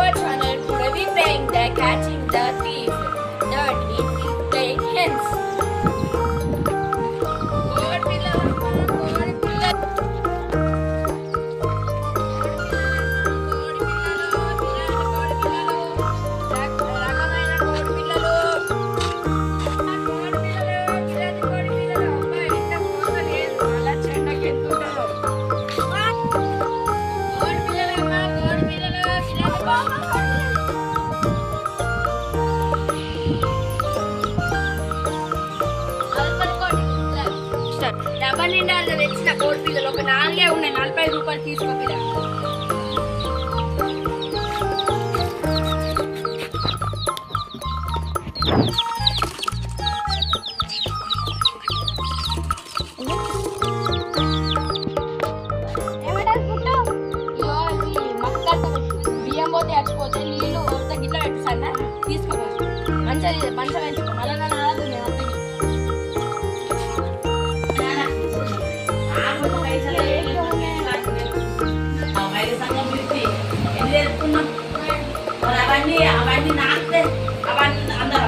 our channel. Today we playing the catching the thief. That means we playing hens. God pillar, God pillar. డబ్బల్ నిండా తెచ్చిన కోడి పిల్లలు ఒక 4 ఉన్నాయి. 45 రూపాయలు తీసుకోపిల్ల. బియ్యం పోతే చచ్చిపోతే నీళ్ళు గిట్ల పెట్టిస్తాను తీసుకోవచ్చు. మంచిగా మంచిగా పెంచుకో. మళ్ళీ నన్ను ఆడదు నేను అవన్నీ నాకితే అవన్నీ అందరూ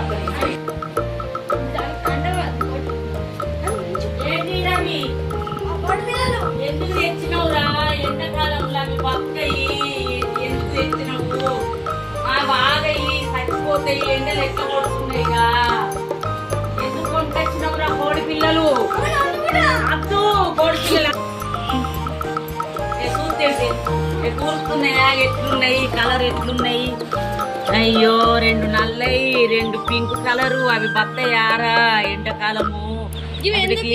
ఎందుకు తెచ్చినావురా? ఎండాకాలంలో అవి బక్కయి ఎందుకు తెచ్చినావు? బాగయి చచ్చిపోతాయి, ఎండలు ఎట్లా కొడుతున్నాయిగా. ఎందుకు కొనుకొచ్చినావురా కోడి పిల్లలు? అద్దు కోడి పిల్లలు కూరుతున్నాయా? ఎట్లున్నాయి? కలర్ ఎట్లున్నాయి? అయ్యో 2 నల్లయి 2 పింక్ కలరు. అవి బత్తయారా ఎండాకాలము?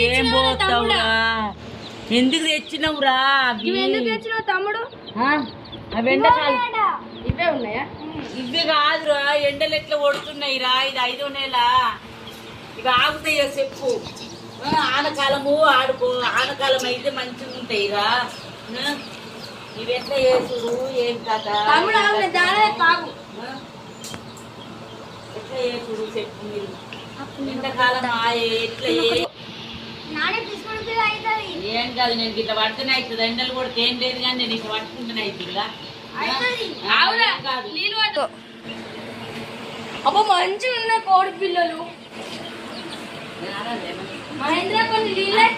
ఏం పోతావురా? ఎందుకు తెచ్చినవురా? తమ్ముడు అవి ఎండాకాలం ఇవే ఉన్నాయా? ఇవి కాదురా, ఎండలు ఎట్లా కొడుతున్నాయి రా. ఇది 5వ నెల. ఇవి ఆగుతాయో చెప్పు. ఆనకాలము ఆడుకో. ఆనకాలం అయితే మంచిగా ఉంటాయి రా. ఇవి ఎట్లా చేసుడు? ఏం కదా ఎట్లా చేసుడు చెప్పు మీరు. ఎండాకాలం ఎట్లా ఏం కాదు. నేను ఇట్లా పడుతూనే అవుతుంది. ఎండలు కొడితే ఏం లేదు కానీ నేను ఇట్లా పట్టుకుంటూనే అవుతుందిగా. అబ్బో మంచిగా ఉన్నాయి కోడి పిల్లలు. మహేంద్ర కొన్ని నీళ్ళే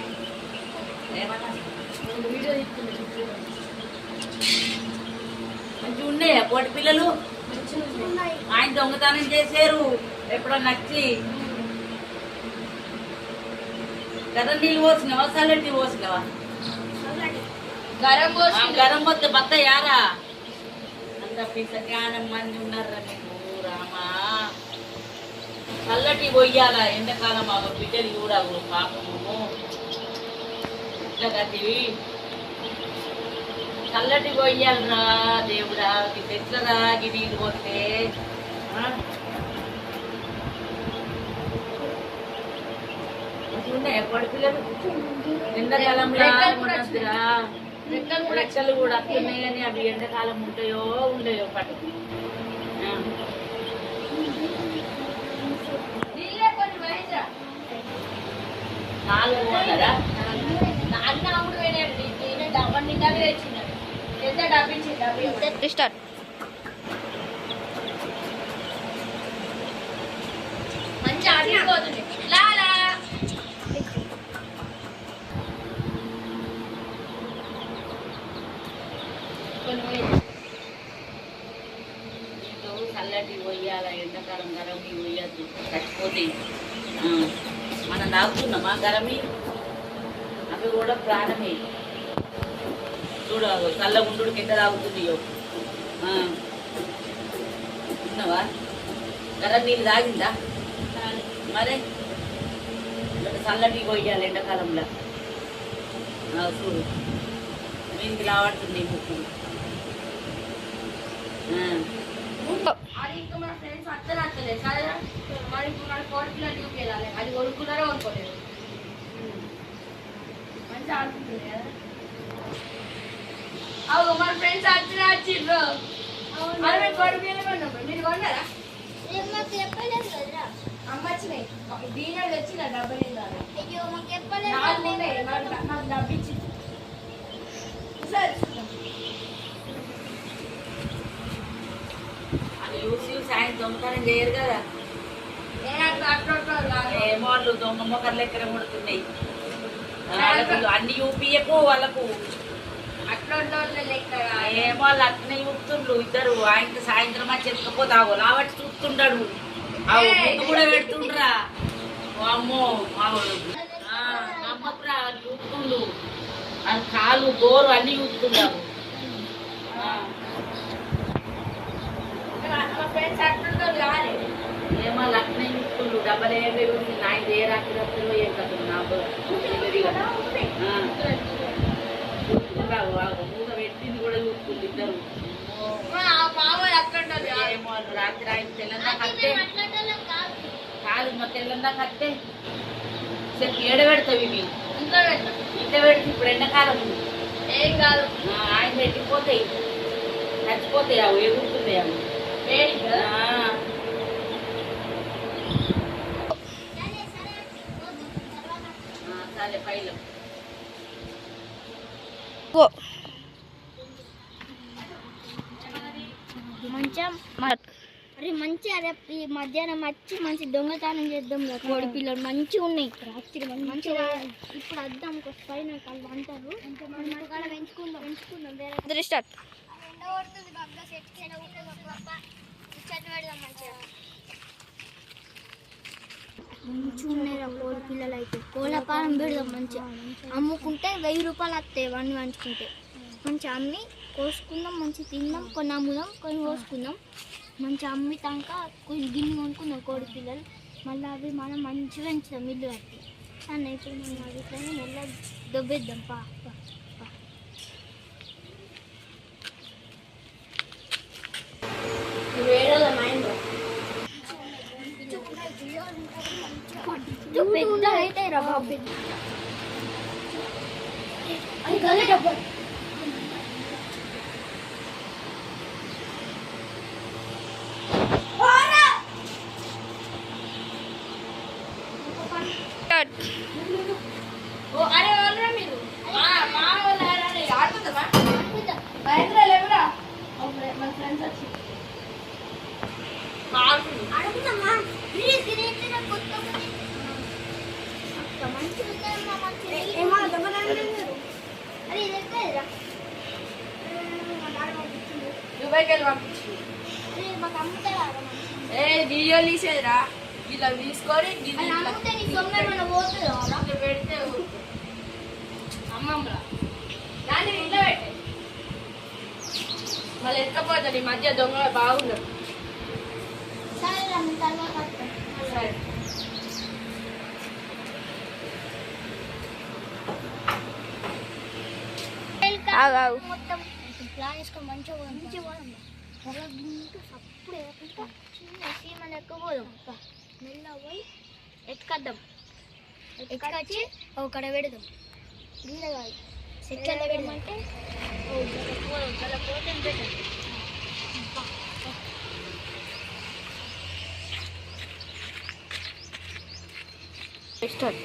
మంచిగా ఉన్నాయా కోడి పిల్లలు? ఆయన దొంగతనం చేశారు ఎప్పుడన్నా నచ్చి కదా. నీళ్ళు పోసినావా? చల్లటి పోసినావా? గరం పోతే బత్త యారా అంత పిసకానం మంది ఉన్నారా నీకు రామా. చల్లటి పోయాలా ఎండాకాలం. ఆ బిడ్డలు చూడవు పాపము ఇట్లా కట్టివి. చల్లటి పోయాలరా దేవుడా. ఇది ఎట్లరా ఇది నీళ్ళు పోతే? ఉన్నాయా కోడి పిల్లలు? ఎండాకాలంలో రెక్కలు కూడా అట్లున్నాయి కానీ అవి ఎండాకాలం ఉంటాయో ఉండయో పట్టు. 400 డబ్బా నిండా తెచ్చినాడు. ఎంత డబ్బించి స్టార్ట్. మంచి ఆడిపోతుంది. లాలా చల్లటి పోయాల. ఎండాకాలం గరమి పోయద్దు, చచ్చిపోతాయి. మనం తాగుతున్నామా గరమి? అవి కూడా ప్రాణమే. చూడ చల్లగుండు కింద తాగుతుందియో. ఉన్నావా? గరం నీళ్ళు తాగిందా మరి? చల్లటి పోయాలి ఎండాకాలంలో. చూడు మీదికి లావాడుతుంది ముక్కు. అది ఇంకా మన ఫ్రెండ్స్ అత్తలేదు కదా. మరి ఇప్పుడు మన కోడి పిల్లలు డ్యూకి వెళ్ళాలి. అది కొనుక్కున్నారో కొనుక్కోలేదు. మంచిగా ఆడుకుంటుంది కదా. అవు మన ఫ్రెండ్స్ వచ్చిర్రు. మనం కోడి పిల్లలు కొన్నాం. మీరు కొన్నారా? అమ్మ వచ్చినాయి. దీని వచ్చిన డబ్బులు నాకు డబ్బిచ్చి దొంగతనం చేయరు కదా. ఏమో వాళ్ళు దొంగ మొక్కర్లు ఎక్కడ కొడుతున్నాయి. అన్ని చూపియకు వాళ్ళకు. ఏమో వాళ్ళు అట్నే చూపుతుండ్రు ఇద్దరు. ఆయనకి సాయంత్రం వచ్చి ఎత్తుకపోతావు లావట్టి చూస్తుంటాడు. ముందు కూడా పెడుతుండ్రా. అమ్మో నమ్మకురా చూపుతుండు. అది కాలు గోరు అన్ని చూపుతున్నావు. ఏమో అట్నే చూస్తుండ్రు. డబ్బలు ఏమి ఆయన ఏ రాత్రి రాత్రిలో ఏం కదా నాకు మూత పెట్టింది కూడా చూస్తుంది ఇద్దరు. ఏమో రాత్రి ఆయన తెల్లందా కట్టే కాదు మా తెల్లందా కట్టే చెప్పి ఏడబెడతావు ఇవి ఇంత పెడితే ఇప్పుడు ఎండాకాలం ఏం కాదు. ఆయన పెట్టిపోతాయి చచ్చిపోతాయి. అవి ఎగురుతున్నాయి. అవి సరే పైలో మంచిగా ఈ మధ్యాహ్నం వచ్చి మంచి దొంగతనం చేద్దాం. కోడి పిల్లలు మంచిగా ఉన్నాయి. రాత్రి మంచిగా ఇప్పుడు వద్దాం. పైన వాళ్ళు అంటారు పెంచుకుందాం వేరే స్టార్ట్ మంచిగా ఉన్నాయి కోడి పిల్లలు. అయితే కోళ్ళ పాలం పెడదాం. మంచిగా అమ్ముకుంటే 1000 రూపాయలు వస్తాయి. వన్ వంచుకుంటే మంచిగా అమ్మి కోసుకుందాం. మంచిగా తిందాం. కొన్ని అమ్ముదాం, కొన్ని కోసుకుందాం. మంచిగా అమ్మితాక కొన్ని గిన్నె కొనుక్కుందాం కోడి పిల్లలు. మళ్ళీ అవి మనం మంచిగా పెంచుదాం ఇల్లు కట్టి. అన్న ఇప్పుడు మనం అది ఇట్లనే మళ్ళీ దొబ్బేద్దాం. పా పెద్ద అయితే రా బాబు. అది గల డబ్బా అరే వాళ్ళరా మీరు మా వాళ్ళు ఆడుతుందమ్మా భయంకర లేవురా మన ఫ్రెండ్స్ వచ్చి అడుగుతామా దుబాయ్కి వెళ్ళి పంపించు. ఏ వీడియో తీసేదిరా. ఇలా తీసుకొని పెడితే అమ్మమ్మరా దాన్ని ఇంట్లో పెట్టే మళ్ళీ ఎత్తుకపోతాడు. ఈ మధ్య దొంగ బాగున్నారు. సరే మొత్తం ప్లాన్ వేసుకొని మంచిగా అప్పుడు చిన్న సీమని ఎక్కబోదాం. మెల్ల పోయి ఎత్తుకద్దాం. ఎత్తుకొచ్చి ఒకడ పెడదాం. గిల్ల కాదు సెట్ల పెడమంటే పోతే పెట్టాం. స్టార్ట్.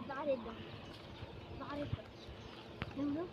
బాగా బాగా